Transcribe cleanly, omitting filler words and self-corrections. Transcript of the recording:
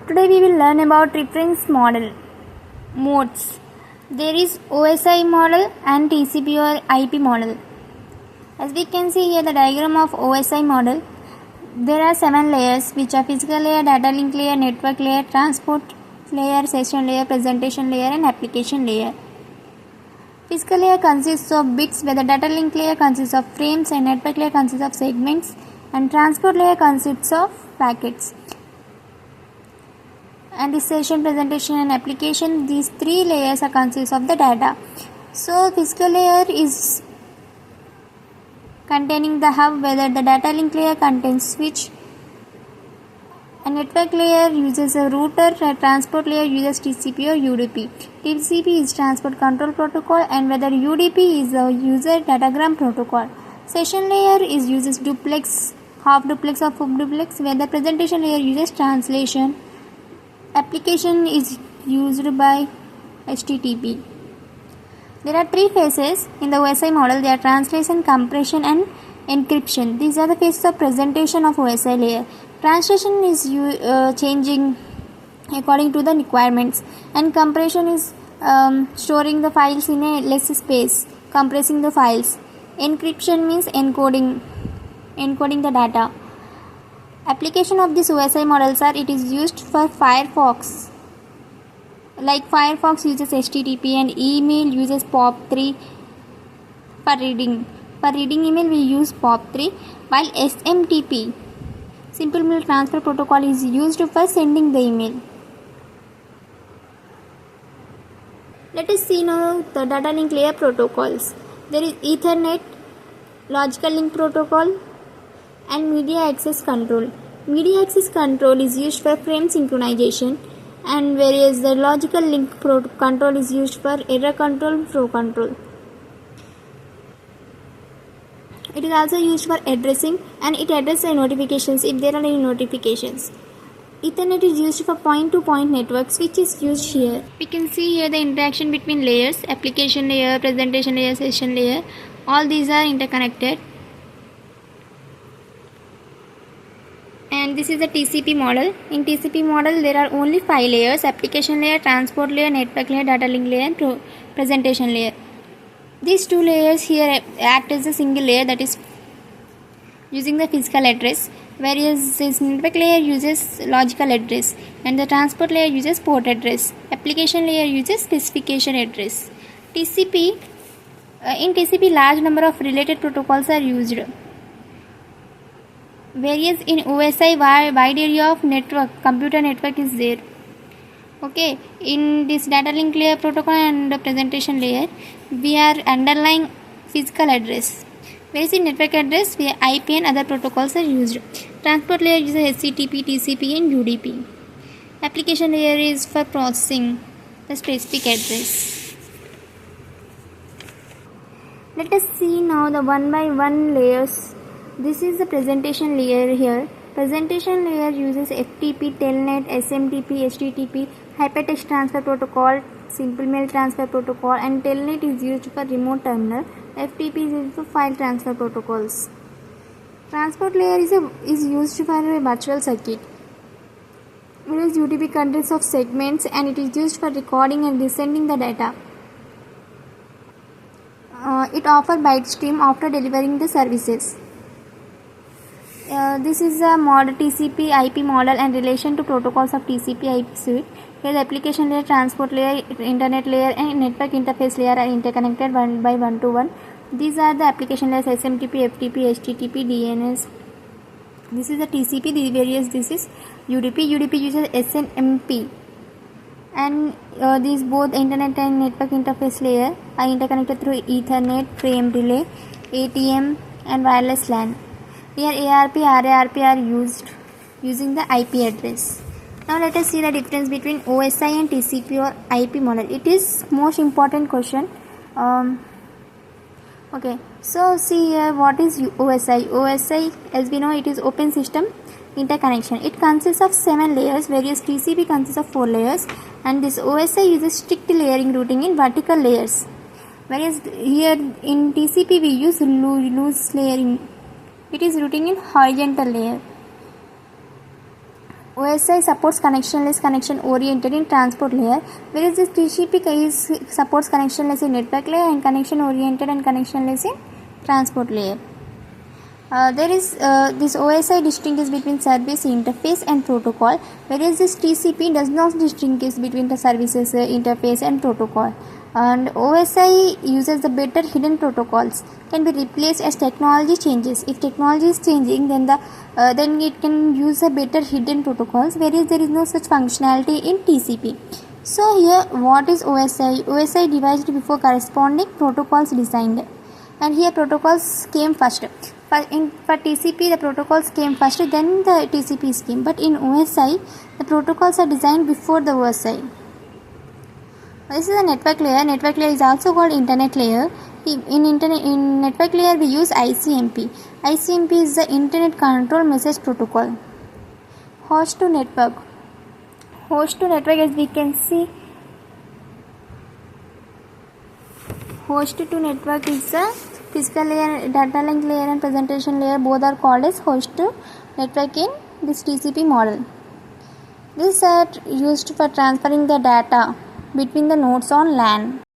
Today we will learn about reference model modes. There is OSI model and TCP or IP model. As we can see here the diagram of OSI model, there are 7 layers which are physical layer, data link layer, network layer, transport layer, session layer, presentation layer and application layer. Physical layer consists of bits, where the data link layer consists of frames and network layer consists of segments and transport layer consists of packets. And the session, presentation and application, these 3 layers are consists of the data. So physical layer is containing the hub, whether the data link layer contains switch, a network layer uses a router, a transport layer uses TCP or UDP. TCP is transport control protocol and whether UDP is a user datagram protocol. Session layer is uses duplex, half duplex or full duplex, where the presentation layer uses translation. Application is used by HTTP. There are 3 phases in the OSI model. They are translation, compression and encryption. These are the phases of presentation of OSI layer. Translation is changing according to the requirements, and compression is storing the files in a less space, compressing the files. Encryption means encoding the data. Application of these OSI models are, it is used for Firefox. Like Firefox uses HTTP and email uses POP3 for reading. For reading email we use POP3, while SMTP, Simple Mail Transfer Protocol, is used for sending the email. Let us see now the data link layer protocols. There is Ethernet, Logical Link Protocol and Media Access Control. Media Access Control is used for frame synchronization, and whereas the Logical Link Control is used for error control, flow control. It is also used for addressing, and it addresses the notifications if there are any notifications. Ethernet is used for point-to-point networks, which is used here. We can see here the interaction between layers: application layer, presentation layer, session layer. All these are interconnected. And this is the TCP model. In TCP model there are only 5 layers: application layer, transport layer, network layer, data link layer and presentation layer. These 2 layers here act as a single layer, that is using the physical address, whereas this network layer uses logical address and the transport layer uses port address. Application layer uses specification address. In TCP large number of related protocols are used, whereas in OSI wide area of computer network is there. Okay, in this data link layer protocol and the presentation layer we are underlying physical address, whereas in network address where IP and other protocols are used. Transport layer uses HTTP, TCP and UDP. Application layer is for processing the specific address. Let us see now the one by one layers. This is the presentation layer here. Presentation layer uses FTP, Telnet, SMTP, HTTP, Hypertext Transfer Protocol, Simple Mail Transfer Protocol, and Telnet is used for remote terminal. FTP is used for file transfer protocols. Transport layer is used for a virtual circuit, whereas UDP consists of segments and it is used for recording and descending the data. It offers byte stream after delivering the services. This is a TCP IP model and relation to protocols of TCP IP suite. Here the application layer, transport layer, internet layer and network interface layer are interconnected one by one to one. These are the application layers: SMTP, FTP, HTTP, DNS. This is the TCP, this is UDP. UDP uses SNMP. And these both internet and network interface layer are interconnected through Ethernet, frame relay, ATM and wireless LAN. Here ARP, RARP are used using the IP address. Now let us see the difference between OSI and TCP or IP model. It is most important question. Okay, so see here what is OSI. OSI, as we know, it is open system interconnection. It consists of 7 layers, whereas TCP consists of 4 layers, and this OSI uses strict layering routing in vertical layers, whereas here in TCP we use loose layering. It is routing in horizontal layer. OSI supports connectionless connection oriented in transport layer, whereas this TCP supports connectionless in network layer and connection oriented and connectionless in transport layer. There is this OSI distinguishes between service interface and protocol, whereas this TCP does not distinguish between the services interface and protocol. And OSI uses the better hidden protocols, can be replaced as technology changes. If technology is changing, then it can use a better hidden protocols, whereas there is no such functionality in TCP. So here, what is OSI? OSI devised before corresponding protocols designed, and here protocols came first. For TCP, the protocols came first, then the TCPs came. But in OSI, the protocols are designed before the OSI. This is a network layer. Network layer is also called internet layer. In network layer, we use ICMP. ICMP is the Internet Control Message Protocol. Host to network. Host to network, as we can see, host to network is the physical layer, data link layer and presentation layer. Both are called as host to network in this TCP model. These are used for transferring the data between the nodes on LAN.